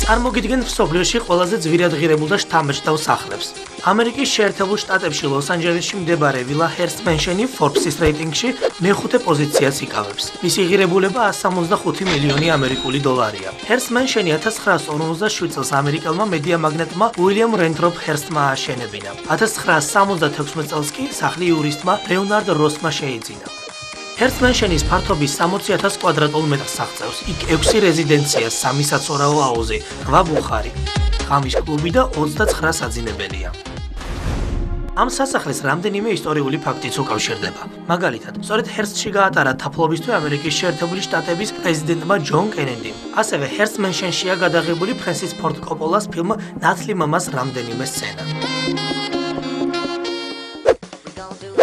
წარმოგიდგენთ მსოფლიოში ყველაზე ძვირადღირებულ და შთამბეჭდავ სახლებს. ამერიკის შეერთებულ შტატებში ლოს-ანჯელესში მდებარე ვილა ჰერსტ მენშენი Forbes-ის რეიტინგში მეხუთე პოზიციას იკავებს. მისი ღირებულება 175 მილიონი ამერიკული დოლარია. ჰერსტ მენშენი 1957 წელს ამერიკელმა მედია მაგნატმა უილიამ რენთროპ ჰერსტმა ააშენებინა. 1976 წელს კი სახლი იურისტმა ლეონარდ როსმა შეიძინა. ჰერსტ მენშენის ფართობის 60,000 კვადრატულ მეტრს აღწევს. იქ 6 რეზიდენცია, 3 საცურაო აუზი, 8 ბუხარი, ღამის კლუბი და 29 საძინებელია. ამ სასახლეს რამდენიმე ისტორიული ფაქტიც უკავშირდება. მაგალითად, სწორედ ჰერსტში გაატარა თაფლობისთვის ამერიკის შეერთებული შტატების პრეზიდენტმა ჯონ კენედიმ. ასევე ჰერსტ მენშენშია გადაღებული ფრენსის ფორდ კოპოლას ფილმ ნათლი მამას რამდენიმე სცენა.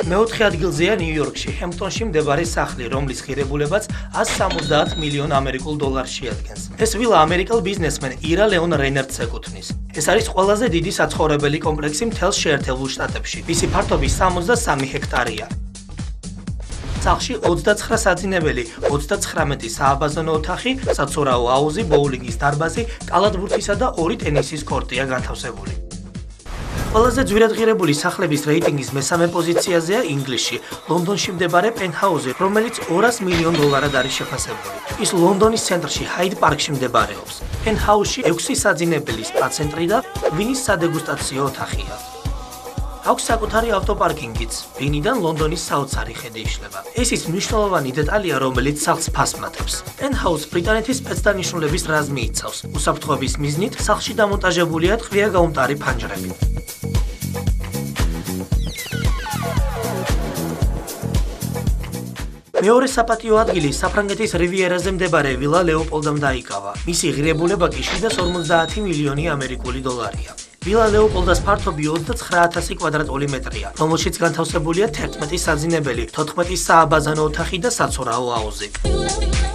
მეოთხე ადგილზეა ნიუ-იორკში, ჰემპტონში მდებარე სახლი, რომლის ღირებულებაც 170 მილიონ ამერიკულ დოლარს შეადგენს. ეს ვილა ამერიკელ ბიზნესმენ ირა ლეონ რენერტს ეკუთვნის. ეს არის ყველაზე დიდი საცხოვრებელი კომპლექსი მთელს შეერთებულ შტატებში. მისი ფართობი 63 ჰექტარია. სახლში 29 საძინებელი, 39 სააბაზონო ოთახი, საცურაო აუზი, ბოულინგის დარბაზი, კალათბურთისა და 2 ტენისის კორტია განთავსებული. ყველაზე ძვირადღირებული სახლების რეიტინგის მესამე პოზიციაზეა ინგლისში, ლონდონში მდებარე პენტჰაუსი, რომელიც 200 მილიონ დოლარად არის შეფასებული. ის ლონდონის ცენტრში, ჰაიდ პარკში მდებარეობს. პენტჰაუსში 6 საძინებელი, სპა ცენტრი და ვინის სადეგუსტაციო ოთახია. აქვს საკუთარი ავტოპარკინგიც, ვინიდან ლონდონის საოცარი ხედი იშლება. ეს ის მნიშვნელოვანი დეტალია, რომელიც სახლს ფასმატებს. პენტჰაუსს ბრიტანეთის სპეცდანიშნულების რაზმი იცავს. უსაფრთხოების მიზნით სახლში დამონტაჟებულია ტყვია გაუმტარი ფანჯრები. მეორე საპატიო ადგილი საფრანგეთის რივიერაზე მდებარე ვილა ლეოპოლდამ დაიკავა. მისი ღირებულება კი 750 მილიონი ამერიკული დოლარია. ვილა ლეოპოლდას ფართობი 29,000 კვადრატული მეტრია, რომელშიც განთავსებულია 11 საძინებელი, 14 სააბაზანო ოთახი და საცურაო აუზი.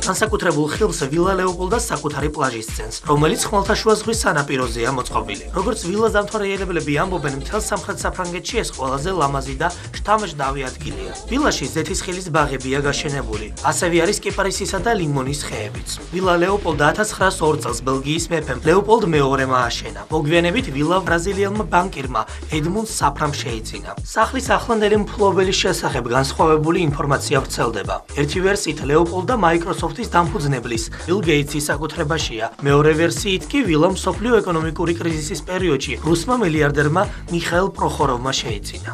განსაკუთრებულ ხილს ვილა ლეოპოლდას საკუთარი პლაჟი სცემს, რომელიც ხმელთაშუა ზღვის სანაპიროზეა მოწყობილი. როგორც ვილას დამთვალიერებლები ამბობენ, მთელ სამხრეთ საფრანგეთში ეს ყველაზე ლამაზი და შთამბეჭდავი ადგილია. ვილაში ზეთისხილის ბაღებია გაშენებული, ასევე არის კიპარისისა და ლიმონის ხეებიც. ვილა ლეოპოლდა 1902 წელს ბელგიის მეფემ ლეოპოლდ მეორემ ააშენა. მოგვიანებით ვილა ბრაზილიელმა ბანკირმა ედმუნდ საფრამ შეიძინა. სახლის ახლანდელი მფლობელის შესახებ განსხვავებული ინფორმაცია ვრცელდება. ერთი ვერსიით ლეოპოლდა მაიკროსოფტის დამფუძნებლის ბილ გეიტსის საკუთრებაშია. მეორე ვერსიით კი ვილა მსოფლიო ეკონომიკური კრიზისის პერიოდში რუსმა მილიარდერმა მიხაილ პროხოროვმა შეიძინა.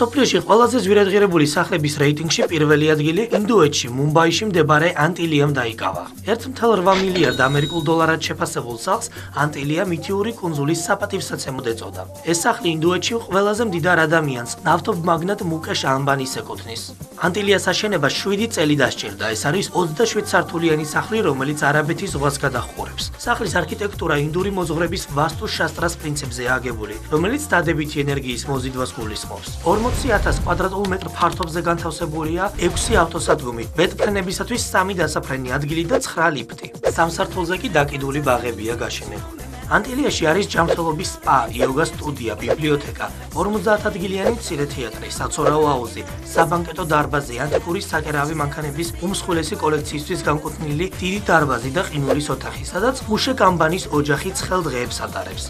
მსოფლიოში ყველაზე ძვირადღირებული სახლების რეიტინგში პირველი ადგილი ინდოეთში, მუმბაიში მდებარე ანტილიამ დაიკავა. 1.8 მილიარდ ამერიკულ დოლარად შეფასებულ სახლს ანტილია მითიური კუნძულის საპატივსაცემოდ ეწოდა. ეს სახლი ინდოეთში ყველაზე მდიდარ ადამიანს, ნავთობმაგნატ მუკეშ ამბანის ეკუთვნის. ანტილიას აშენება 7 წელი დასჭირდა. ეს არის 27 სართულიანი სახლი, რომელიც არაბეთის ზღვას გადაჰყურებს. სახლის არქიტექტურა ინდური მოძღვრების ვასტუ შასტრას პრინციპზეა აგებული, რომელიც დადებითი ენერგიის მოზიდვას გულისხმობს. 40,000 კვადრატულ მეტრ ფართობზე განთავსებულია 6 ავტოსადგომი, ბეტფრენებისათვის 3 დასაფრენი ადგილი და 9 ლიფტი. სამსართულზე კი დაკიდული ბაღებია გაშენებული. ანტილიაში არის ჯანმრთელობის სპა, იოგა სტუდია, ბიბლიოთეკა, 50 ადგილიანი მცირე თეატრი, საცურაო აუზი, საბანკეტო დარბაზი, ანტიკური საკერავი მანქანების უმსხვილესი კოლექციისთვის განკუთვნილი დიდი დარბაზი და ყინულის ოთახი, სადაც მუშე კამბანის ოჯახი ცხელ დღეებს ატარებს.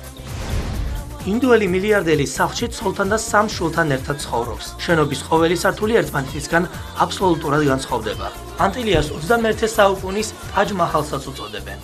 ინდუელი მილიარდერი სახლში ცოლთან და 3 შვილთან ერთად ცხოვრობს. შენობის ყოველი სართული ერთმანეთისგან აბსოლუტურად განსხვავდება. ანტილიას 21 საუკუნის ტაჯ მაჰალსაც უწოდებენ.